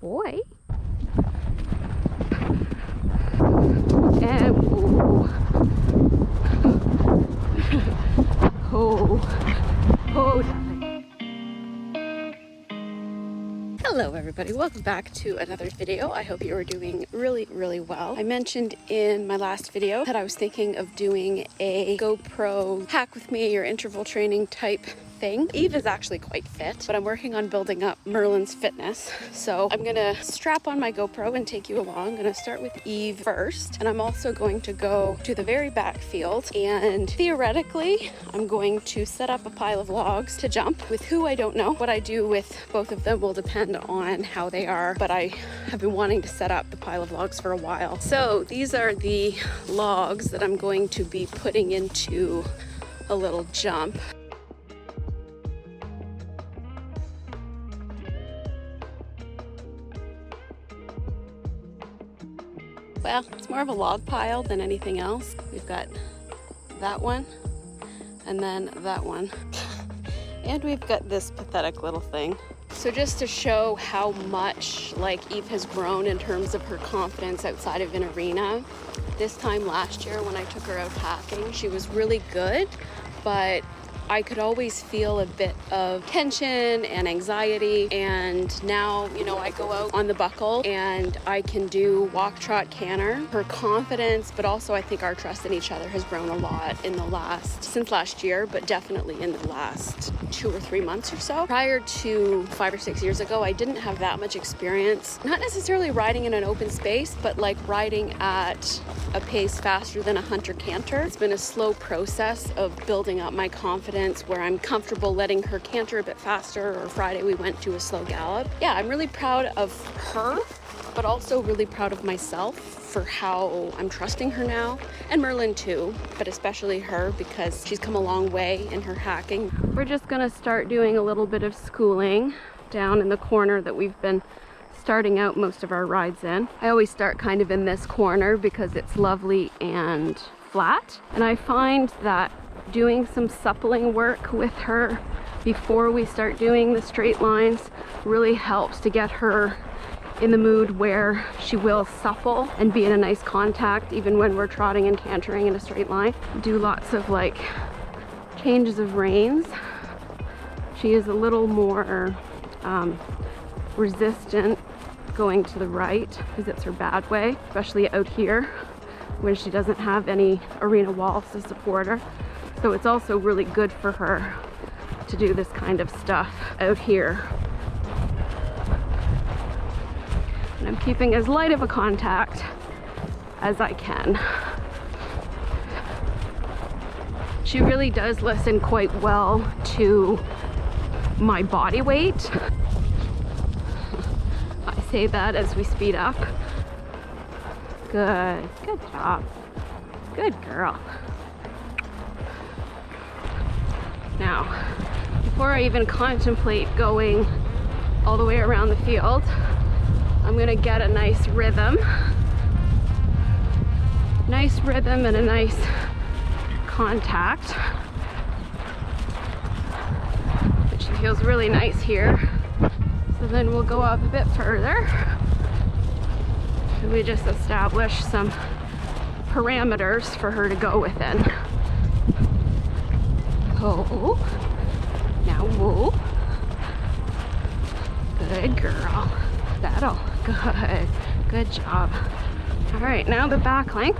boy. And whoa. Oh, darling. Hello everybody, welcome back to another video. I hope you are doing really well. I mentioned in my last video that I was thinking of doing a GoPro hack with me or interval training type thing. Eve is actually quite fit, but I'm working on building up Merlin's fitness. So I'm gonna strap on my GoPro and take you along. I'm gonna start with Eve first, and I'm also going to go to the very back field, and theoretically I'm going to set up a pile of logs to jump. With who, I don't know. What I do with both of them will depend on how they are, but I have been wanting to set up the pile of logs for a while. So these are the logs that I'm going to be putting into a little jump. Well, it's more of a log pile than anything else. We've got that one, and then that one. And we've got this pathetic little thing. So just to show how much like Eve has grown in terms of her confidence outside of an arena, this time last year when I took her out hacking, she was really good, but I could always feel a bit of tension and anxiety, and now, you know, I go out on the buckle and I can do walk, trot, canter. Her confidence, but also I think our trust in each other has grown a lot since last year, but definitely in the last 2 or 3 months or so. Prior to 5 or 6 years ago, I didn't have that much experience, not necessarily riding in an open space, but like riding at a pace faster than a hunter canter. It's been a slow process of building up my confidence where I'm comfortable letting her canter a bit faster, or Friday we went to a slow gallop. Yeah, I'm really proud of her, but also really proud of myself for how I'm trusting her now, and Merlin too, but especially her because she's come a long way in her hacking. We're just gonna start doing a little bit of schooling down in the corner that we've been starting out most of our rides in. I always start kind of in this corner because it's lovely and flat, and I find that doing some suppling work with her before we start doing the straight lines really helps to get her in the mood where she will supple and be in a nice contact even when we're trotting and cantering in a straight line. Do lots of like changes of reins. She is a little more resistant going to the right because it's her bad way, especially out here when she doesn't have any arena walls to support her. So it's also really good for her to do this kind of stuff out here. And I'm keeping as light of a contact as I can. She really does listen quite well to my body weight. I say that as we speed up. Good job. Good girl. Now, before I even contemplate going all the way around the field, I'm gonna get a nice rhythm. Nice rhythm and a nice contact, which feels really nice here. So then we'll go up a bit further. And we just establish some parameters for her to go within. Oh, now whoa. Good girl. That'll, good job. All right, now the back length.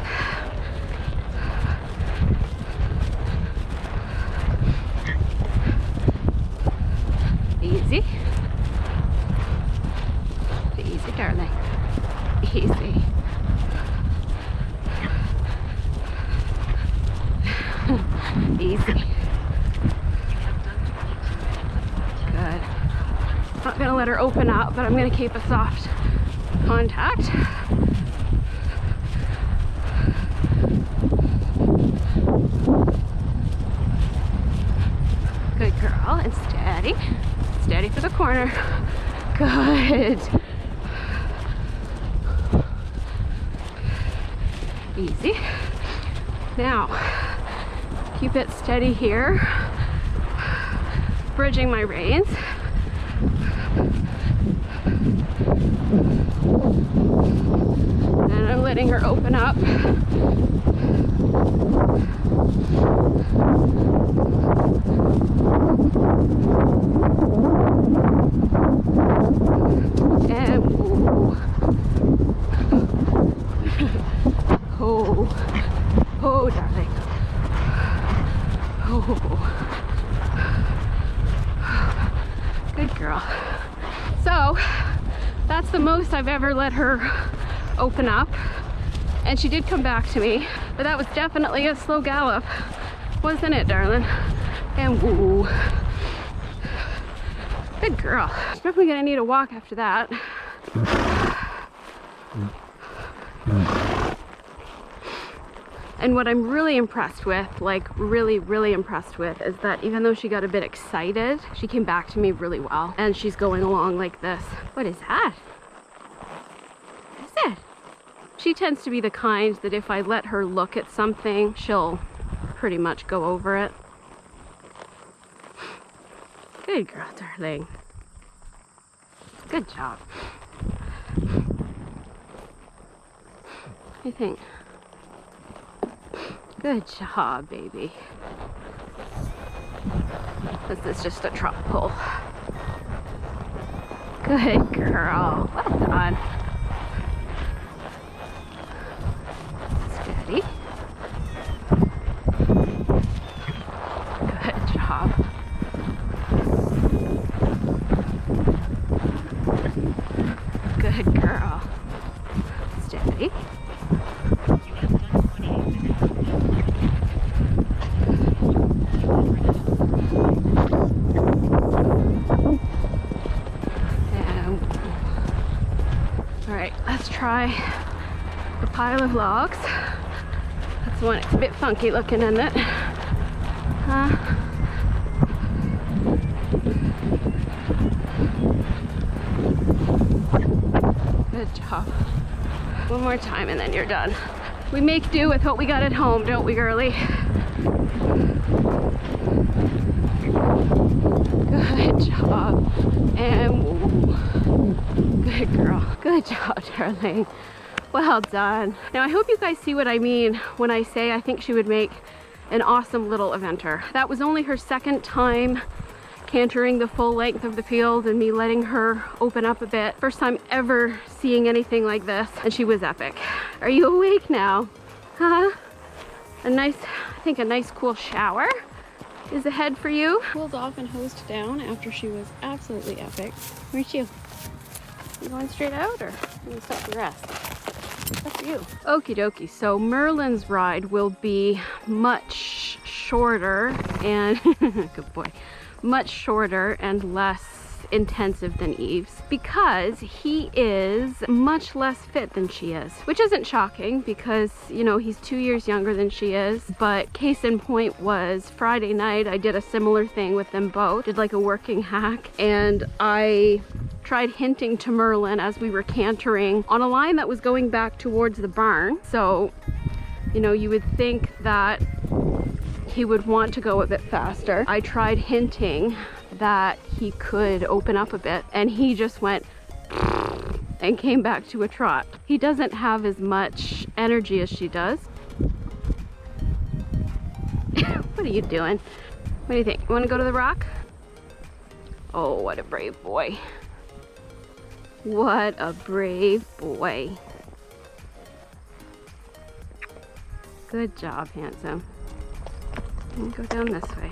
Easy. Easy, darling. Easy. Easy. Good. Not gonna let her open up, but I'm gonna keep a soft contact. Good girl, and steady. Steady for the corner. Good. Easy. Now, keep it steady here. Bridging my reins. And I'm letting her open up. And oh, oh, darling. Oh, good girl. So that's the most I've ever let her open up, and she did come back to me, but that was definitely a slow gallop, wasn't it, darling? And woo, good girl. She's definitely gonna need a walk after that. And what I'm really impressed with, like really impressed with, is that even though she got a bit excited, she came back to me really well, and she's going along like this. What is that? What is it? She tends to be the kind that if I let her look at something, she'll pretty much go over it. Good girl, darling. Good job. What do you think? Good job, baby. This is just a trot pull. Good girl. Well done. Steady. Good job. Good girl. Steady. Try the pile of logs. That's the one. It's a bit funky looking, isn't it? Good job. One more time and then you're done. We make do with what we got at home, don't we, girly? Good job. And woo. Good girl. Good job, darling. Well done. Now I hope you guys see what I mean when I say I think she would make an awesome little eventer. That was only her second time cantering the full length of the field and me letting her open up a bit. First time ever seeing anything like this, and she was epic. Are you awake now? Huh? I think a nice cool shower is ahead for you. Cooled off and hosed down after she was absolutely epic. Where'd you? You going straight out, or you gonna stop to rest? It's up to you. Okie dokie, so Merlin's ride will be much shorter and, good boy, much shorter and less intensive than Eve's, because he is much less fit than she is, which isn't shocking because, you know, he's 2 years younger than she is. But case in point was Friday night I did a similar thing with them both, did like a working hack, and I tried hinting to Merlin as we were cantering on a line that was going back towards the barn. So, you know, you would think that he would want to go a bit faster. I tried hinting that he could open up a bit, and he just went and came back to a trot. He doesn't have as much energy as she does. What are you doing? What do you think? You want to go to the rock? Oh, what a brave boy. What a brave boy. Good job, handsome. Go down this way.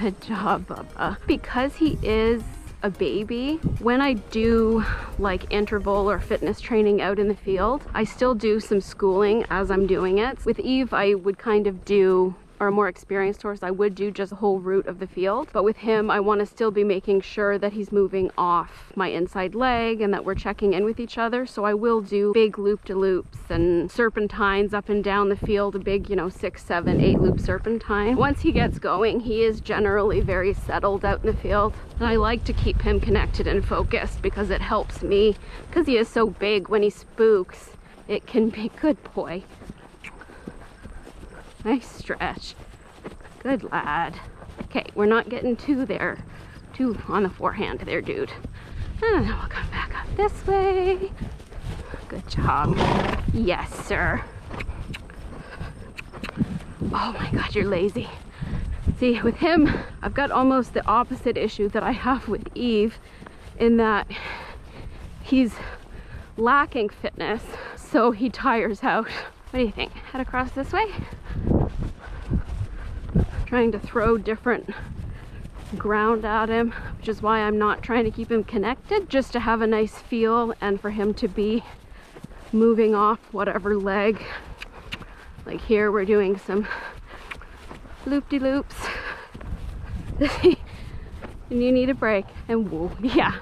Good job, Bubba. Because he is a baby, when I do like interval or fitness training out in the field, I still do some schooling as I'm doing it. With Eve, I would kind of do, or a more experienced horse, I would do just the whole route of the field. But with him, I want to still be making sure that he's moving off my inside leg and that we're checking in with each other. So I will do big loop-de-loops and serpentines up and down the field, a big, you know, 6, 7, 8 loop serpentine. Once he gets going, he is generally very settled out in the field. And I like to keep him connected and focused because it helps me, because he is so big. When he spooks, it can be, good boy. Nice stretch. Good lad. Okay, we're not getting too on the forehand there, dude. And then we'll come back up this way. Good job. Yes, sir. Oh my God, you're lazy. See, with him, I've got almost the opposite issue that I have with Eve, in that he's lacking fitness, so he tires out. What do you think? Head across this way? Trying to throw different ground at him, which is why I'm not trying to keep him connected, just to have a nice feel and for him to be moving off whatever leg. Like here, we're doing some loop-de-loops. And you need a break. And whoa, yeah.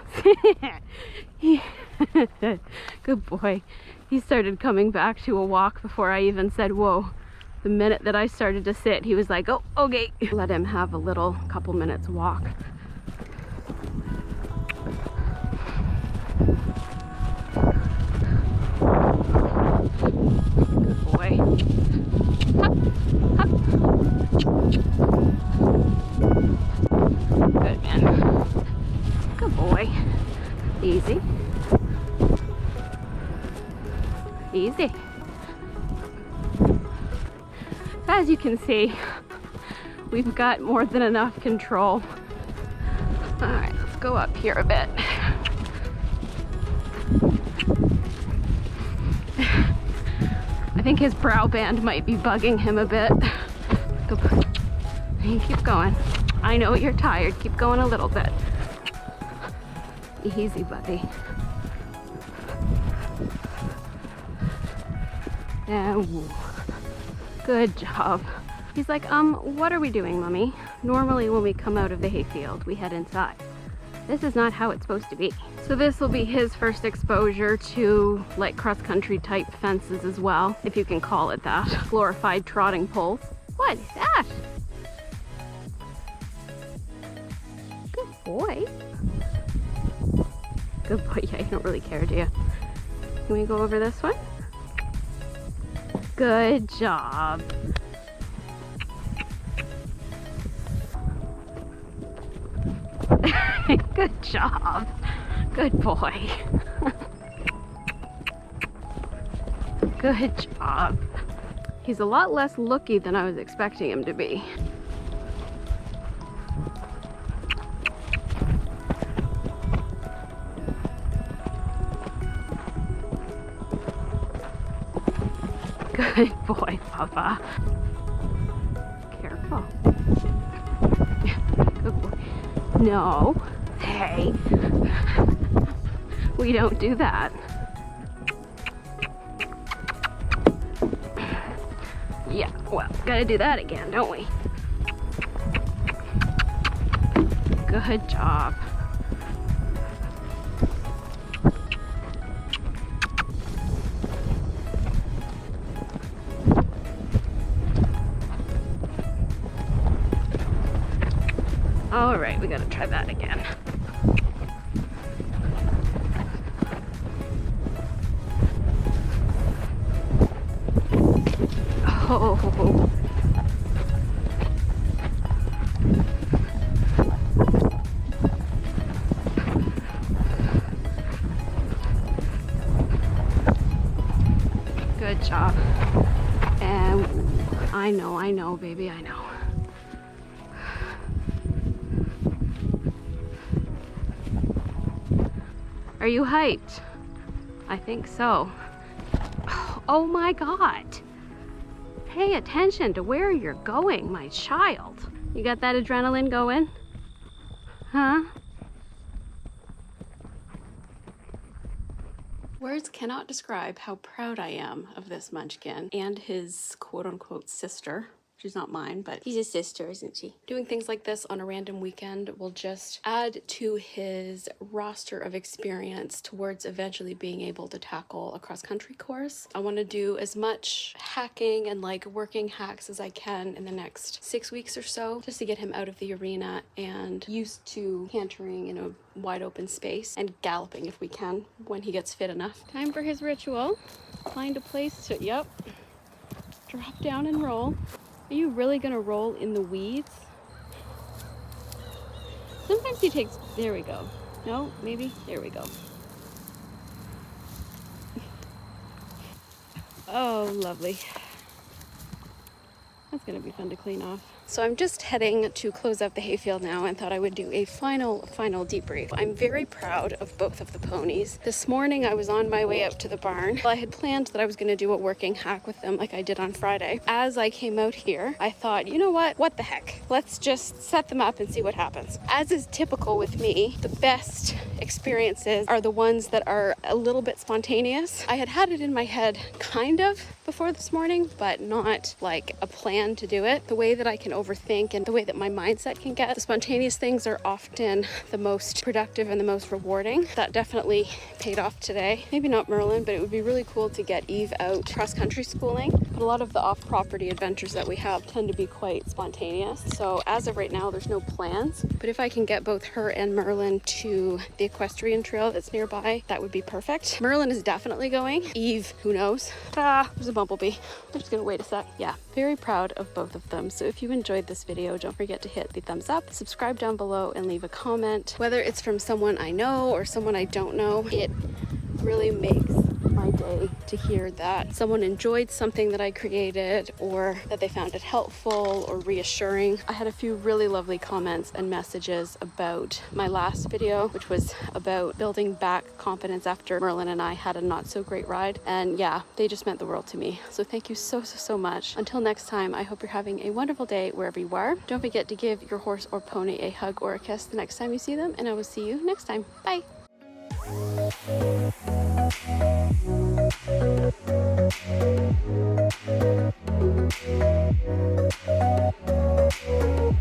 Good boy. He started coming back to a walk before I even said whoa. The minute that I started to sit, he was like, oh, okay. Let him have a little couple minutes walk. Good boy. Hup, hup. Good man. Good boy. Easy. Easy. As you can see, we've got more than enough control. All right, let's go up here a bit. I think his brow band might be bugging him a bit. Go. Keep going. I know you're tired. Keep going a little bit. Easy, buddy. And good job. He's like, what are we doing, Mommy? Normally when we come out of the hayfield, we head inside. This is not how it's supposed to be. So this will be his first exposure to like cross-country type fences as well, if you can call it that. Glorified trotting poles. What is that? Good boy. Good boy. Yeah, you don't really care, do you? Can we go over this one? Good job. Good job. Good boy. Good job. He's a lot less looky than I was expecting him to be. Good boy, Papa. Careful. Good boy. No. Hey. We don't do that. Yeah, well, gotta do that again, don't we? Good job. All right, we gotta try that again. Oh. Good job. And I know, baby, I know. Are you hyped? I think so. Oh my God. Pay attention to where you're going, my child. You got that adrenaline going? Huh? Words cannot describe how proud I am of this munchkin and his quote-unquote sister. She's not mine, but she's his sister, isn't she? Doing things like this on a random weekend will just add to his roster of experience towards eventually being able to tackle a cross-country course. I want to do as much hacking and like working hacks as I can in the next 6 weeks or so, just to get him out of the arena and used to cantering in a wide open space and galloping if we can when he gets fit enough. Time for his ritual. Find a place to, yep, drop down and roll. Are you really gonna roll in the weeds? Sometimes he takes, there we go. No, maybe? There we go. Oh, lovely. That's gonna be fun to clean off. So I'm just heading to close up the hayfield now and thought I would do a final debrief. I'm very proud of both of the ponies. This morning I was on my way out to the barn. I had planned that I was gonna do a working hack with them like I did on Friday. As I came out here, I thought, you know what the heck? Let's just set them up and see what happens. As is typical with me, the best experiences are the ones that are a little bit spontaneous. I had it in my head kind of before this morning, but not like a plan to do it. The way that I can overthink and the way that my mindset can get, the spontaneous things are often the most productive and the most rewarding. That definitely paid off today. Maybe not Merlin, but it would be really cool to get Eve out cross-country schooling. But a lot of the off-property adventures that we have tend to be quite spontaneous. So as of right now, there's no plans. But if I can get both her and Merlin to the equestrian trail that's nearby, that would be perfect. Merlin is definitely going. Eve, who knows? There's a bumblebee. I'm just gonna wait a sec. Yeah, very proud of both of them. So if you enjoyed this video, don't forget to hit the thumbs up, subscribe down below, and leave a comment. Whether it's from someone I know or someone I don't know, it really makes my day to hear that someone enjoyed something that I created or that they found it helpful or reassuring. I had a few really lovely comments and messages about my last video, which was about building back confidence after Merlin and I had a not so great ride. And yeah, they just meant the world to me. So thank you so much. Until next time, I hope you're having a wonderful day wherever you are. Don't forget to give your horse or pony a hug or a kiss the next time you see them, and I will see you next time. Bye. Thank you.